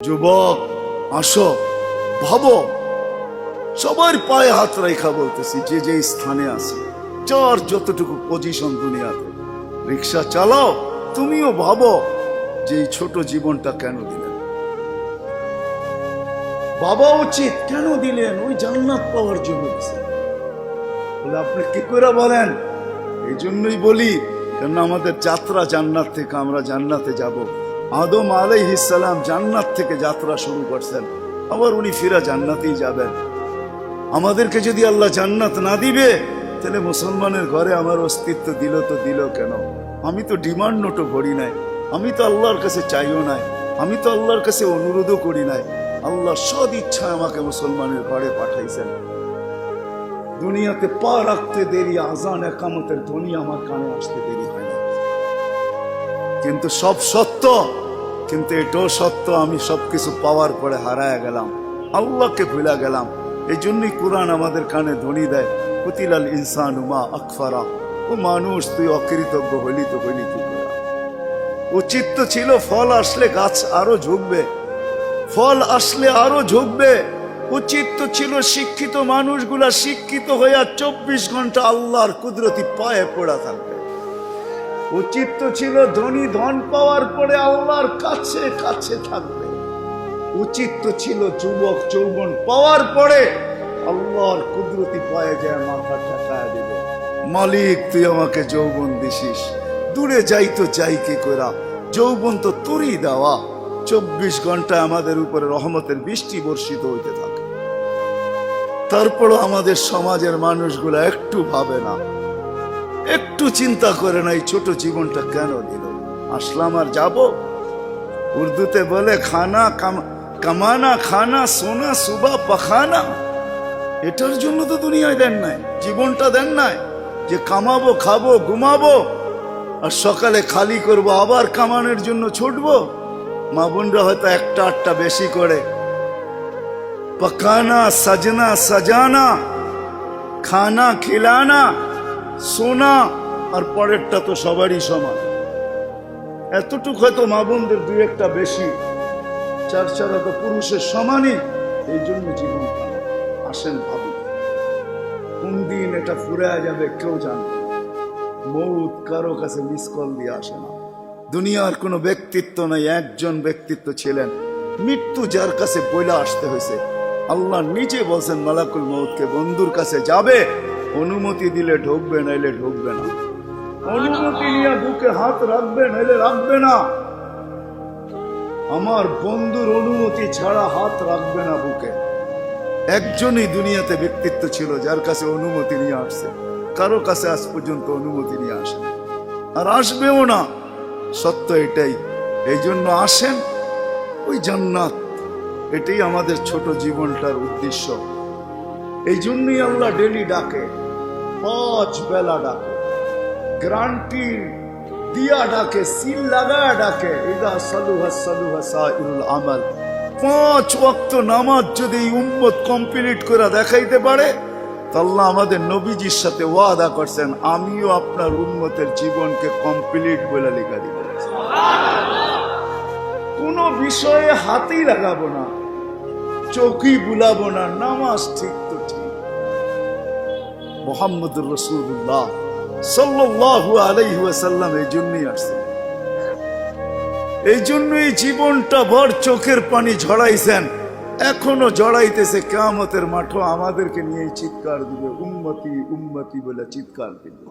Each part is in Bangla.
যুবক আসো, ভাবো, সবার পায়ে হাত রেখা বলতেছি, যে যে স্থানে আছে, যার যতটুকু পজিশন দুনিয়াতে, রিক্সা চালাও, তুমিও ভাবো যে এই ছোট জীবনটা কেন দিলেন। বাবা উচিত কেন দিলেন? ওই জান্নাত পাওয়ার জন্য দিলেন। বলে আপনি কি করে বলেন? এই জন্যই বলি, কেন আমাদের যাত্রা জান্নাত থেকে, আমরা জান্নাতে যাব। আদম আলাইহিস সালাম জান্নাত থেকে যাত্রা শুরু করছেন, আবার উনি ফিরা জান্নাতেই যাবেন। আমাদেরকে যদি আল্লাহ জান্নাত না দিবে, তাহলে মুসলমানের ঘরে আমার অস্তিত্ব দিল তো দিল কেন? আমি তো ডিমান্ড নোটও করি নাই, আমি তো আল্লাহর কাছে চাইও নাই, আমি তো আল্লাহর কাছে অনুরোধও করি নাই। আল্লাহ সদ ইচ্ছায় আমাকে মুসলমানের ঘরে পাঠাইছেন। দুনিয়াতে পা রাখতে দেরি, আজান একামতের ধ্বনি আমার কানে আসতে দেরি হয় না। কিন্তু সব সত্য, কিন্তু এটাও সত্য, আমি সবকিছু পাওয়ার পরে হারায় গেলাম, আল্লাহকে ভুলে গেলাম। এই জন্যই কোরআন আমাদের কানে ধ্বনি দেয়, কুতিলাল ইনসানু মা আকফারা। ও মানুষ, তুই অকৃতজ্ঞ হইলি তো হইলি কি করে? উচিত তো ছিল ফল আসলে গাছ আরো ঝুঁকবে, ফল আসলে আরো ঝুঁকবে। উচিত তো ছিল শিক্ষিত মানুষগুলা শিক্ষিত হইয়া 24 ঘন্টা আল্লাহর কুদরতি পায়ে পড়া থাকবে। উচিত তো ছিল ধনী ধন পাওয়ার পরে আল্লাহর কাছে কাছে থাকবে। উচিত তো ছিল যুবক যৌবন পাওয়ার পরে আল্লাহর কুদরতি পায়ে যায় মাথা ঠেকায় দেবে, মালিক তুই আমাকে যৌবন দিছিস, দূরে যাই তো যাই কি করা, যৌবন তো তোরই দেওয়া। 24 ঘন্টা আমাদের উপরে রহমতের বৃষ্টি বর্ষিত হইতে থাকে। তারপরও আমাদের সমাজের মানুষগুলা একটু ভাবে না, একটু চিন্তা করে না এই ছোট জীবনটা কেন দিল। আসলাম আর যাব। উর্দুতে বলে খানা কামানা খানা সোনা সুবা পাখানা। এটার জন্য তো দুনিয়ায় দেন নাই, জীবনটা দেন নাই যে কামাবো, খাবো, ঘুমাবো, আর সকালে খালি করব, আবার কামানোর জন্য ছুটবো। মা বোনরা হয়তো একটা আটটা বেশি করে, পকানা সাজনা সাজানা, খানা খিলানা, সোনা, আর পরেরটা তো সবারই সমান। এতটুক হয়তো মা বোনদের দুই একটা বেশি, চার চারা তো পুরুষের সমানই। এই জন্য জীবন আসেন ভাবি, কোন দিন এটা ফুরায় যাবে কেউ জানে না। মৌত কারো কাছে মিস কল দিয়ে আসে না। দুনিয়ার কোনো ব্যক্তিত্ব নাই, একজন ব্যক্তিত্ব ছিলেন, মৃত্যু যার কাছে বইলা আসতে হয়েছে। আল্লাহ নিজে বলছেন মালাকুল মউতকে, বন্ধুর কাছে যাবে, অনুমতি দিলে ঢুকবে, নাইলে ঢুকবে না। অনুমতি নিয়ে বুকে হাত রাখবে, নাইলে রাখবে না। আমার বন্ধুর অনুমতি ছাড়া হাত রাখবে না বুকে। একজনই দুনিয়াতে ব্যক্তিত্ব ছিল যার কাছে অনুমতি নিয়ে আসছে, কারো কাছে আজ পর্যন্ত অনুমতি নিয়ে আসে আর আসবেও না। সত্য এটাই। এই জন্য আসেন, ওই জান্নাত, এটাই আমাদের ছোট জীবনটার উদ্দেশ্য। এই জন্যই আল্লাহ ডেলি ডাকে, 5 বেলা ডাকে, গ্যারান্টি দিয়া ডাকে, সিল লাগায় ডাকে। ইদা সালুহা সালুহা সাইরুল আমাল। 5 ওয়াক্ত নামাজ যদি এই উম্মত কমপ্লিট করে দেখাইতে পারে, আল্লাহ আমাদের নবীজির সাথে ওয়াদা করছেন, আমিও আপনার উম্মতের জীবনকে কমপ্লিট বলে লেখা দিব। কোন বিষয়ে হাতই লাগাবো না, চোখই বুলাবো না, নামাজ ঠিক তো ঠিক। মুহাম্মদুর রাসূলুল্লাহ সাল্লাল্লাহু আলাইহি ওয়াসাল্লাম এই জন্যই আসছেন, এই জন্যই জীবনটা ভর চোখের পানি ঝরাইছেন, এখনো জড়াইতেছে। কিয়ামতের মাঠে আমাদেরকে নিয়ে চিৎকার দিবে, উম্মতি উম্মতি বলে চিৎকার দিবে।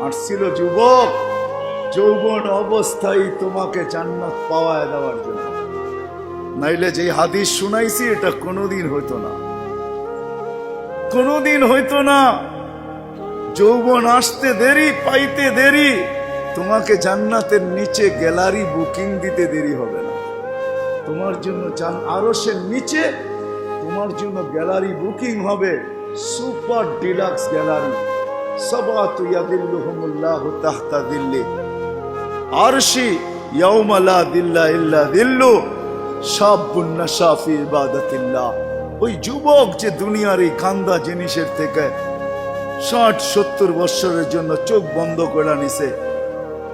আসছিল যুবক যৌবন অবস্থায় তোমাকে জান্নাত পাওয়ায় দেওয়ার জন্য, নাইলে যে হাদিস শুনাইছি এটা কোনোদিন হইতো না, কোনোদিন হইতো না। যৌবন আসতে দেরি, পাইতে দেরি, তোমাকে জান্নাতের নিচে গ্যালারি বুকিং দিতে দেরি হবে না। তোমার জন্য আরশের নিচে তোমার জন্য গ্যালারি বুকিং হবে, সুপার ডিলাক্স গ্যালারি। সাবাতু ইয়াদিল্লুহুমুল্লাহু তাহতা দিল্লি আরশি ইয়াউমা লা দিল্লা ইল্লা দিল্লু শাবুন নাশা ফি ইবাদাতিল্লাহ। ওই যুবক যে দুনিয়ার এই গান্দা জিনিসের থেকে 60-70 বছরের জন্য চোখ বন্ধ করে নিছে,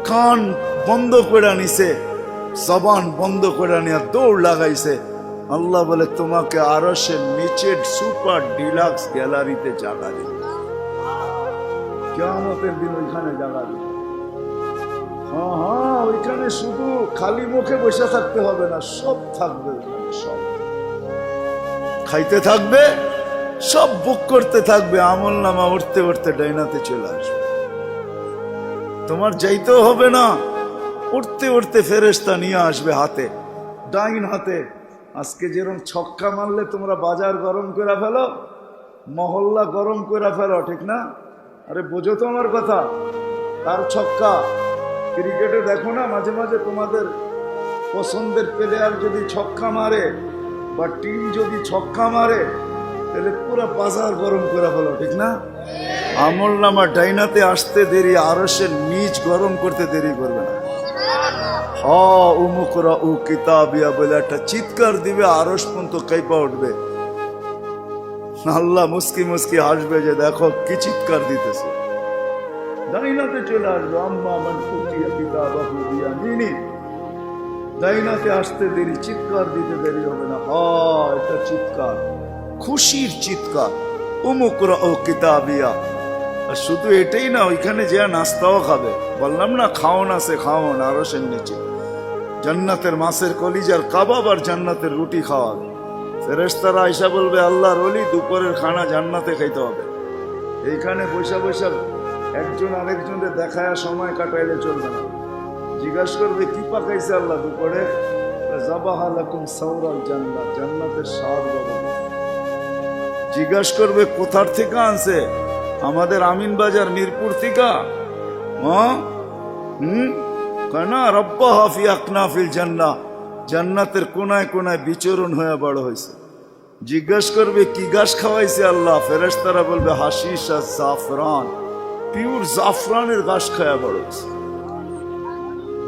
কান বন্ধ করে নিছে, জবান বন্ধ করে নিয়ে দৌড় লাগাইছে। আল্লাহ বলে তোমাকে আরশের নিচের সুপার ডিলাক্স গ্যালারিতে জায়গা দিবে, কিয়ামতের দিন ওইখানে জায়গা দিবে। হ্যাঁ হ্যাঁ, ওইখানে শুধু খালি মুখে বসে থাকতে হবে না, সব থাকবে ওইখানে, সব খাইতে থাকবে, সব বুক করতে থাকবে, আমল নামা উঠতে উঠতে ডাইনাতে চলে আসবে। তোমার যাইতেও হবে না, উঠতে উঠতে ফেরেশতা নিয়ে আসবে হাতে, ডাইন হাতে। আজকে যেরকম ছক্কা মারলে তোমরা বাজার গরম করে ফেলো, মহল্লা গরম করে ফেলো, ঠিক না? আরে বোঝো তো আমার কথা। তার ছক্কা ক্রিকেটে দেখো না, মাঝে মাঝে তোমাদের পছন্দের প্লেয়ার যদি ছক্কা মারে বা টিম যদি ছক্কা মারে, তাহলে পুরো বাজার গরম করে ফেলো, ঠিক না? আমল নামা ডাইনাতে আসতে দেরি, আরশের নিচ গরম করতে দেরি করবে না। উমুকরা উ কিতাবিয়া বলে একটা চিৎকার দিবে, আরশ পর্যন্ত কাইপা উঠবে। আল্লাহ মুস্কি মুস্কি হাসবে যে দেখো কি চিৎকার দিতেছে। ডাইনাতে চলে আসবে, আম্মা মান উতিয়া কিতাবাহু বিয়ামিনি। ডাইনাতে আসতে দেরি, চিৎকার দিতে দেরি হবে না। এটা চিৎকার, খুশির চিৎকার। উমুকরা ও কিতাবিয়া। আর শুধু এটাই না, ওইখানে যে নাস্তাও খাবে। বললাম না খাওন আছে, খাওন আরশের নিচে। জান্নাতের মাছের কলিজার কাবাব আর জান্নাতের রুটি খাওয়াবে। ফেরেশতারা আয়েশা বলবে আল্লাহর ওলি দুপুরের খানা জান্নাতে খাইতে হবে। এইখানে বৈশা বৈশা একজন আরেকজনের দেখায় সময় কাটাইলে চলবে না। জিজ্ঞাসা করবে কি পাকাইছে আল্লাহ দুপুরে? যাবাহা লাকুম সাওরাল জান্নাত, জান্নাতের স্বাদ বাবা। জিজ্ঞাসা করবে কোথার থেকে আনছে? আমাদের আমিন বাজার মিরপুর থেকে। কেনা রব্বা হাফি আকনাফিল জান্নাহ, জান্নাতের কোনায় কোনায় বিচরণ হয়ে বড় হয়েছে। জিজ্ঞাসা করবে কি গাছ খাওয়াইছে আল্লাহ? ফেরেশতারা বলবে হাশিশ আর জাফরান, পিওর জাফরানের গাছ খাওয়া বড় হয়েছে।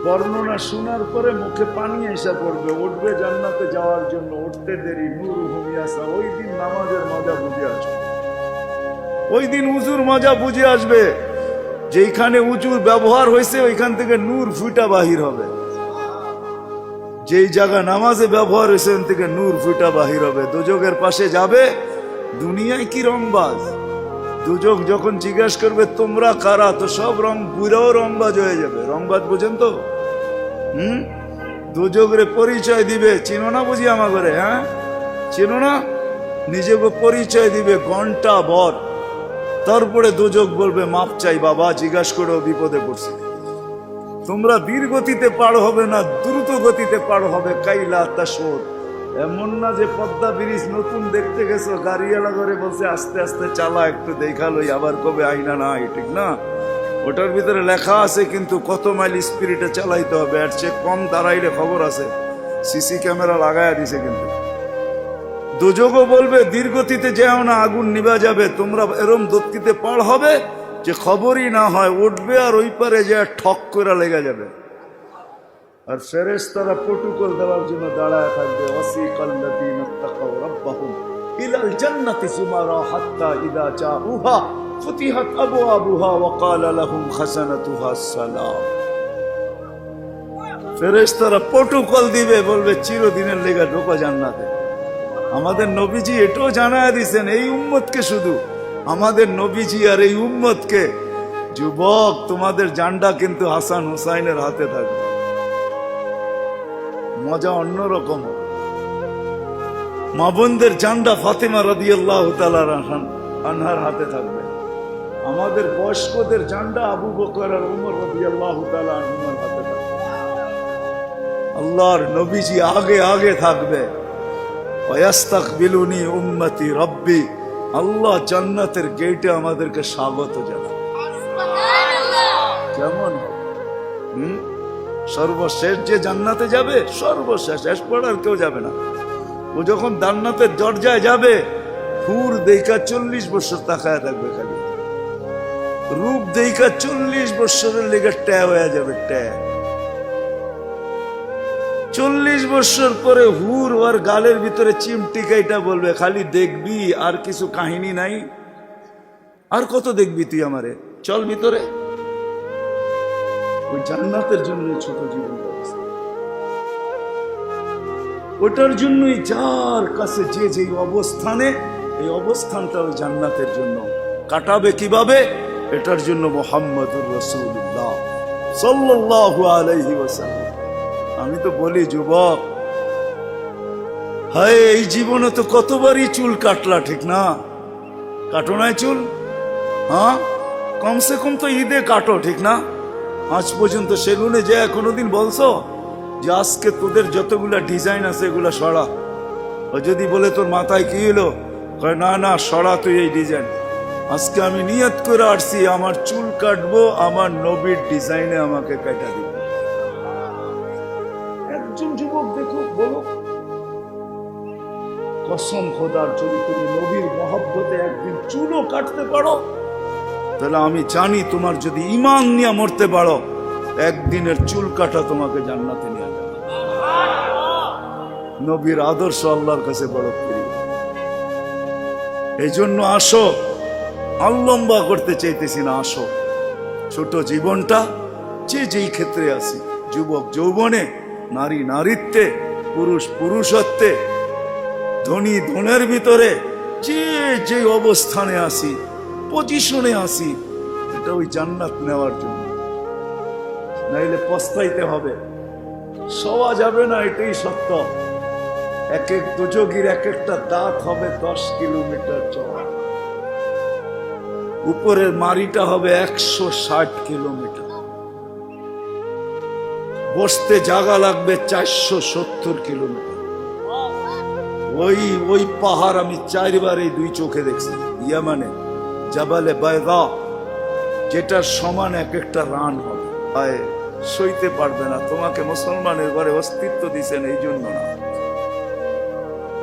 বর্ণনা শোনার পরে মুখে পানি এসে পড়বে, উঠবে জান্নাতে যাওয়ার জন্য। উঠতে দেরি, নূর হুমিয়াসা। ওই দিন নামাজের মজা বুঝে আসবে, ওই দিন উজুর মজা বুঝে আসবে। যেখানে উজুর ব্যবহার হয়েছে ওইখান থেকে নূর ফুটা বাহির হবে। যেই জায়গা নামাজে ব্যবহার হয়েছে ওখান থেকে নূর ফুটা বাহির হবে। দুজকের পাশে যাবে, দুনিয়ায় কি রংবাজ। দুজক যখন জিজ্ঞাসা করবে তোমরা কারা, তো সব রং বুড়াও রংবাজ হয়ে যাবে। রংবাজ বুঝেন তো? দুজকরে পরিচয় দিবে, চিনো না বুঝি আমার ঘরে? হ্যাঁ চিনো না? নিজেকে পরিচয় দিবে ঘন্টা ভর। তারপরে দুজক বলবে মাপ চাই বাবা, জিজ্ঞাসা করেও বিপদে পড়ছে। তোমরা ধীর গতিতে পার হবে না, দ্রুত গতিতে পার হবে। কাইলা তাসর, এমন না যে পদ্মা ব্রিজ নতুন দেখতে গেছো, গাড়িওয়ালা করে বলছে আস্তে আস্তে চালা, একটু দেখালোই, আবার কবে আইনা নাই, ঠিক না? ওটার ভিতরে লেখা আছে কিন্তু কত মাইল স্পিডে চালাইতে হবে। এর চেয়ে কম দাঁড়াইলে খবর আছে, সিসি ক্যামেরা লাগাইয়া দিছে। কিন্তু দুজকও বলবে দীর্ঘতিতে যেও না, আগুন নিভা যাবে। তোমরা এরম দত্তিতে পার হবে যে খবরই না হয়, উঠবে আর ওই পারে যে ঠক করে লেগে যাবে। আর ফেরেশতারা প্রটোকল দেওয়ার জন্য দাঁড়ায় থাকবে। ওয়াসিকাল্লাযীনা তাকাউ রাব্বাহুম ইলাল জান্নাতি যুমারা হাত্তা ইযা জাউহা ফুতিহাত আবওয়াবুহা ওয়া ক্বালা লাহুম খাযানাতুহা আসসালাম। ফেরেশতারা প্রটোকল দিবে, বলবে চিরদিনের লেগে ঢোকো জান্নাতে। আমাদের নবীজি এটাও জানায় দিয়েছেন এই উম্মতকে, শুধু আমাদের নবীজি আর এই উম্মতকে, যুবক তোমাদের জান্ডা কিন্তু হাসান হুসাইনের হাতে থাকবে। মজা অন্যরকম। মা বোনদের জান্ডা ফাতেমা রাদিয়াল্লাহু তাআলা আনহার হাতে থাকবে। আমাদের বয়স্কদের জান্ডা আবু বকর আর উমর রাদিয়াল্লাহু তাআলা আনহুর হাতে থাকবে। আল্লাহর নবীজি আগে আগে থাকবে। ওয়াস্তাকবিলুনি উম্মতি রব্বি, আল্লাহ জান্নাতের গেটে আমাদেরকে স্বাগত জানাবে। কেমন সর্বশেষ যে জান্নাতে যাবে, সর্বশেষ, শেষ পড়ার কেউ যাবে না। ও যখন জান্নাতের দরজায় যাবে, হুর দেখা 40 বছর তাকায় থাকবে, খালি রূপ দেখা 40 বছরের লেগে ট্যা হয়ে যাবে। ট্যা 40 বছর পরে হুর ওর গালের ভিতরে চিমটি কাইটা বলবে খালি দেখবি, আর কিছু কাহিনী নাই, আর কত দেখবি তুই আমারে, চল ভিতরে। ওই জান্নাতের জন্য ছোট জীবন ব্যবস্থা। ওটার জন্যই যার কাছে যে যে অবস্থানে, এই অবস্থানটা ওই জান্নাতের জন্য কাটাবে কিভাবে, এটার জন্য মুহাম্মদুর রাসূলুল্লাহ সাল্লাল্লাহু আলাইহি ওয়াসাল্লাম। আমি তো বলি যুবক, হায় এই জীবনে তো কতবারই চুল কাটলা, ঠিক না? কাটো নাই চুল? হ্যাঁ, কমসে কম তো ঈদে কাটো, ঠিক না? আজ পর্যন্ত সেলুনে যে কোনোদিন বলছো যে আজকে তোদের যতগুলা ডিজাইন আছে এগুলা সরা? ও যদি বলে তোর মাথায় কি হলো, কয় না না সরা তুই এই ডিজাইন। আজকে আমি নিয়ত করে আসছি আমার চুল কাটবো আমার নবীর ডিজাইনে আমাকে কাটা দিব। একজন যুবক দেখো, বলো কসম খোদার, যদি তুমি নবীর মহব্বতে একদিন চুলও কাটতে পারো, তাহলে আমি জানি তোমার যদি ঈমান নিয়ে মরতে পারো, একদিনের চুল কাটা তোমাকে জান্নাতে নিয়ে যাবে। নবীর আদর্শ আল্লাহর কাছে বড় প্রিয়। এই জন্য আসো, লম্বা করতে চাইতেছি না, আসো ছোট জীবনটা যে যেই ক্ষেত্রে আছি, যুবক যৌবনে, নারী নারীত্বে, পুরুষ পুরুষত্বে, ধনী ধনের ভিতরে যে যে অবস্থানে আসি, পজিশনে আসি, এটা ওই জান্নাত নেওয়ার জন্য। নাইলে পস্তাইতে হবে, সওয়া যাবে না, এটাই সত্য। এক এক দুযোগীর এক একটা দাঁত হবে 10 কিলোমিটার চওড়া, উপরের মারিটা হবে 160 কিলোমিটার, বসতে জায়গা লাগবে 470 কিলোমিটার। ওই পাহাড় আমি 4 বার এই 2 চোখে দেখছি, ইয়ামানে জাবালে বায়দা, যেটার সমান এক একটা রান হবে। সইতে পারবে না। তোমাকে মুসলমানের ঘরে অস্তিত্ব দিছেন এই জন্য না,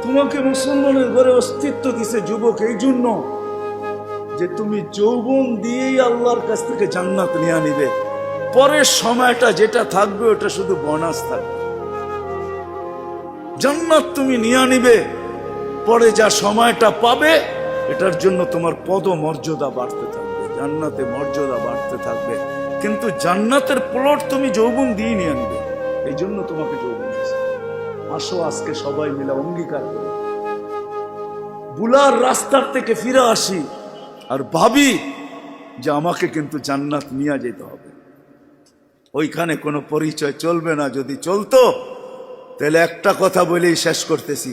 তোমাকে মুসলমানের ঘরে অস্তিত্ব দিছে যুবক এই জন্য যে তুমি যৌবন দিয়েই আল্লাহর কাছ থেকে জান্নাত নিয়ে নিবে। পরের সময়টা যেটা থাকবে ওটা শুধু বোনাস থাকবে। জান্নাত তুমি নিয়ে নিবে, পরে যা সময়টা পাবে এটার জন্য তোমার পদ মর্যাদা বাড়তে থাকবে, জান্নাতে মর্যাদা বাড়তে থাকবে। কিন্তু জান্নাতের প্লট তুমি যৌবন দিয়ে নিয়ে নিবে, এই জন্য তোমাকে যৌবন দিয়েছে। আসো আজকে সবাই মিলে অঙ্গীকার করে বুলার রাস্তার থেকে ফিরে আসি আর ভাবি যে আমাকে কিন্তু জান্নাত নিয়ে যেতে হবে। ওইখানে কোনো পরিচয় চলবে না। যদি চলতো তাহলে একটা কথা বলেই শেষ করতেছি,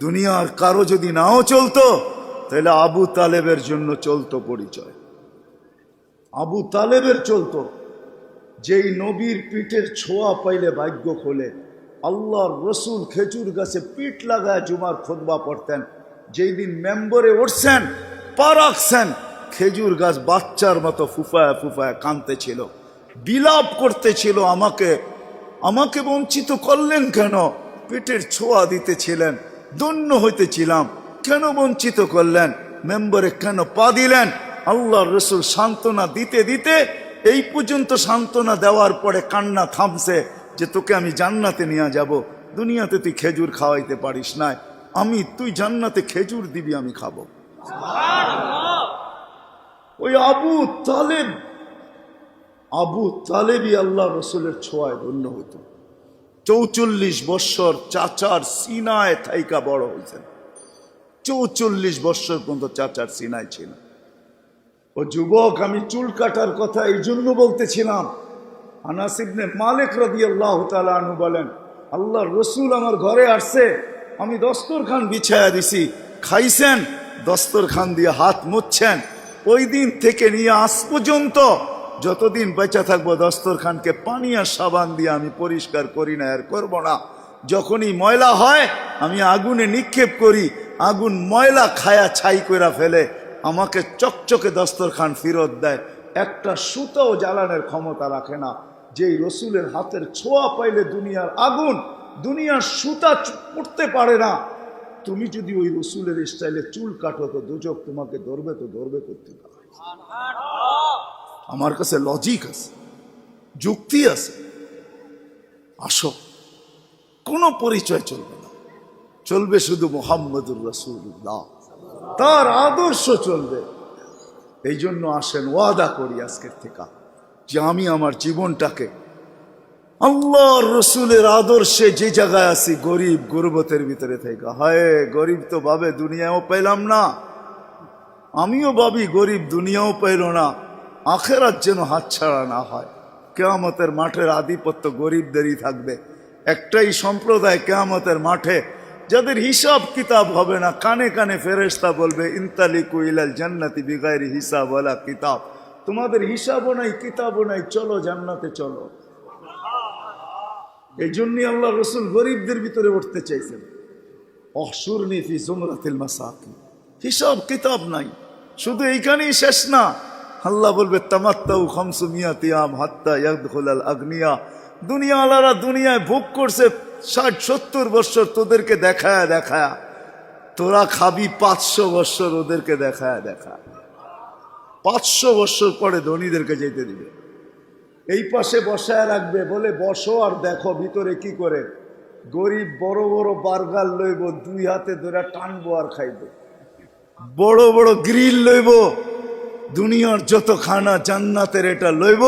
দুনিয়ার কারো যদি নাও চলতো তাহলে আবু তালেবের জন্য চলতো পরিচয়। আবু তালেবের চলতো, যেই নবীর পিঠের ছোঁয়া পাইলে ভাগ্য খোলে। আল্লাহর রসুল খেজুর গাছে পিঠ লাগায় জুমার খুতবা পড়তেন। যেই দিন মেম্বরে উঠছেন, পা রাখছেন, খেজুর গাছ বাচ্চার মতো ফুফায় ফুফায় কাঁদতেছিল, বিলাপ করতেছিল, আমাকে বঞ্চিত করলেন কেন? পেটের ছোঁয়া দিতেছিলেন, ধন্য হইতেছিলাম, কেন বঞ্চিত করলেন? মেম্বরে কেন পা দিলেন? আল্লাহর রসুল সান্ত্বনা দিতে দিতে এই পর্যন্ত সান্ত্বনা দেওয়ার পরে কান্না থামছে যে তোকে আমি জান্নাতে নিয়ে যাব। দুনিয়াতে তুই খেজুর খাওয়াইতে পারিস না, তুই জান্নাতে খেজুর দিবি, আমি খাবো। ওই আবু তালেবই আল্লাহ রসুলের ছোঁয়ায় ধন্য হইতো। 44 বৎসর চাচার সিনায় থাইকা বড় হয়েছেন। 44 বৎসর পর্যন্ত চাচার সিনায় ছিল। ও যুবক, আমি চুল কাটার কথা এই জন্য বলতেছিলাম। আনাস ইবনে মালিক রাদিয়াল্লাহু তাআলা আনহু বলেন, আল্লাহর রসুল আমার ঘরে আসছে, আমি দস্তরখান বিছায়া দিছি, খাইছেন, দস্তরখান দিয়ে হাত মুছছেন। ওই দিন থেকে নিয়ে আজ পর্যন্ত যতদিন বেঁচে থাকবো দস্তরখানকে পানি আর সাবান দিয়ে আমি পরিষ্কার করি না, আর করবো না। যখনই ময়লা হয় আমি আগুনে নিক্ষেপ করি, আগুন ময়লা খায়া ছাই করে ফেলে, আমাকে চকচকে দস্তরখান ফেরত দেয়। একটা সুতাও জ্বালানোর ক্ষমতা রাখে না। যেই রসুলের হাতের ছোঁয়া পাইলে দুনিয়ার আগুন, দুনিয়ার সুতা পড়তে পারে না। তুমি যদি ওই রসুলের স্টাইলে চুল কাটো তো দুজক তোমাকে ধরবে, তো ধরবে করতে পারে। আমার কাছে লজিক আছে, যুক্তি আছে। আসো, কোনো পরিচয় চলবে না, চলবে শুধু মুহাম্মদুর রাসূলুল্লাহ, তার আদর্শ চলবে। এই জন্য আসেন ওয়াদা করি আজকের থেকে যে আমি আমার জীবনটাকে আল্লাহর রসুলের আদর্শে যে জায়গায় আছি, গরিব গুরবতের ভিতরে থেকে, হায় গরিব তো ভাবে দুনিয়াও পেলাম না, আমিও ভাবি গরিব দুনিয়াও পেল না, আখেরাত যেন হাতছাড়া না হয়। কিয়ামতের মাঠের আধিপত্য গরিবদেরই থাকবে। একটাই সম্প্রদায় কিয়ামতের মাঠে যাদের হিসাব কিতাব হবে না, কানে কানে ফেরেশতা বলবে ইনতালিকু ইলাল জান্নাতি বিগাইরি হিসাব ওয়ালা কিতাব, তোমাদের হিসাবও নাই কিতাবও নাই, চলো জান্নাতে চলো। এই জন্যই আল্লাহ রসুল গরিবদের ভিতরে উঠতে চাইছেন, অহশুরনি ফি জুমরাতিল মাসাকিন। হিসাব কিতাব নাই, শুধু এইখানেই শেষ না, আল্লাহ বলবে তামাত্তাউ খামসুমিয়াতি আম হাত্তা ইয়াদখুলাল আগনিয়া। দুনিয়াওয়ালারা দুনিয়ায় ভোগ করছে 60-70 বছর, তোদেরকে দেখায় দেখায়, তোরা খাবি 500 বছর ওদেরকে দেখায় দেখায়। 500 বছর পরে ধনীদেরকে যেতে দিবে, এই পাশে বসায় রাখবে, বলে বসো আর দেখো ভিতরে কি করে। গরিব বড় বড় বার্গার লইব, 2 হাতে ধরে টানবো আর খাইব। বড় বড় গ্রিল লইব, দুনিয়ার যত খানা জান্নাতের এটা লইব,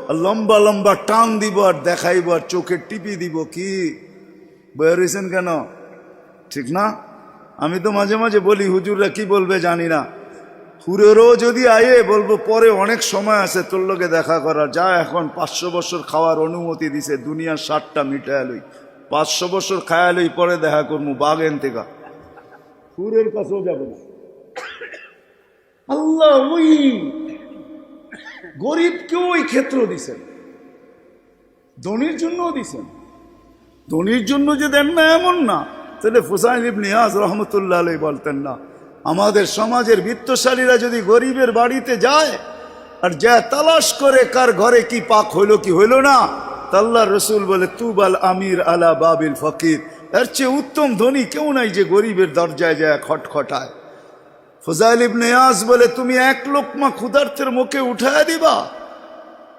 আর লম্বা লম্বা টান দিব আর দেখাইব আর চোখে টিপি দিব। কি বেরিয়েছেন কেন? ঠিক না? আমি তো মাঝে মাঝে বলি হুজুররা কি বলবে জানি না, হুরেরও যদি আয়ে বলবো পরে অনেক সময় আছে তোর লোকে দেখা করার, যা এখন 500 বছর খাওয়ার অনুমতি দিছে, দুনিয়ার 60টা মিটায় লই, 500 বছর খায়া লই, পরে দেখা করবো বাগেন থেকে। হুরের কাছেও যাবে না। আল্লাহ ওই গরিবকেও ওই ক্ষেত্র দিছেন, ধনীর জন্যও দিছেন। ধনীর জন্য যে দেন না এমন না, তাহলে ফুসাইল ইবনে ইয়াজ রহমতুল্লাহ আলাইহি বলতেন না, আমাদের সমাজের বিত্তশালীরা যদি গরিবের বাড়িতে যায় আর যা তালাশ করে কার ঘরে কি পাক হইল কি হইল না, আল্লাহর রসুল বলে তুবাল আমির আলা বাবিল ফকির, এর চেয়ে উত্তম ধনী কেউ নাই যে গরিবের দরজায় যায় খটখটায়। ফুজাইল ইবনে ইয়াজ বলে তুমি 1 লোকমা ক্ষুধার্তের মুখে উঠায় দিবা,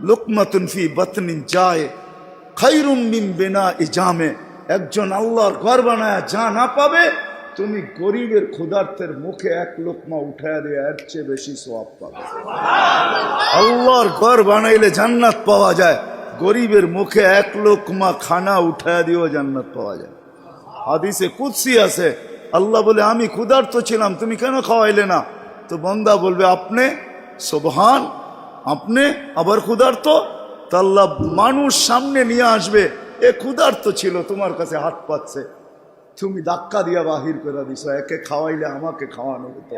লোকমাতুন ফি বাতনিন যায় খায়রুম মিন বিনাই জামে, একজন আল্লাহর ঘর বানায় যা না পাবে, তুমি গরিবের ক্ষুধার্তের মুখে 1 লোকমা উঠায় দিয়ে এর চেয়ে বেশি সওয়াব পাবে। আল্লাহর ঘর বানাইলে জান্নাত পাওয়া যায়, গরিবের মুখে 1 লোকমা খানা উঠায় দিয়েও জান্নাত পাওয়া যায়। হাদিসে কুদসি আছে, আল্লাহ বলে আমি ক্ষুধার্ত ছিলাম, তুমি কেন খাওয়াইলে না? তো বান্দা বলবে আপনি, সুবহান, আপনি আবার ক্ষুধার্ত? তা আল্লাহ মানুষ সামনে নিয়ে আসবে, এ ক্ষুধার্ত ছিল, তোমার কাছে হাত পাচ্ছে, তুমি ধাক্কা দিয়া বাহির করে দিছো, একে খাওয়াইলে আমাকে খাওয়ানো হতো।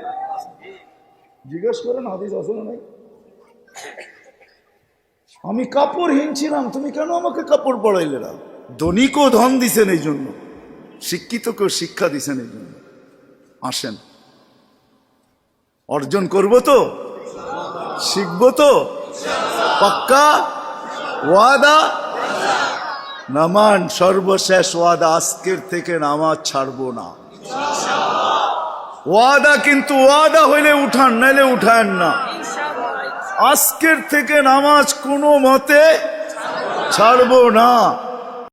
জিজ্ঞেস করেন হাদিস আছে না নাই? আমি কাপড়হীন ছিলাম, তুমি কেন আমাকে কাপড় পরাইলে না? ধনীকেও ধন দিছেন এই জন্য, শিক্ষিতকেও শিক্ষা দিছেন এই জন্য। আসেন অর্জন করবো তো, শিখবো তো, পাক্কা ওয়াদা? নামান সর্বশেষ ওয়াদা, আজকের থেকে নামাজ ছাড়বো না। ওয়াদা, কিন্তু ওয়াদা হইলে উঠান, নাইলে উঠান না। আজকের থেকে নামাজ কোনো মতে ছাড়বো না।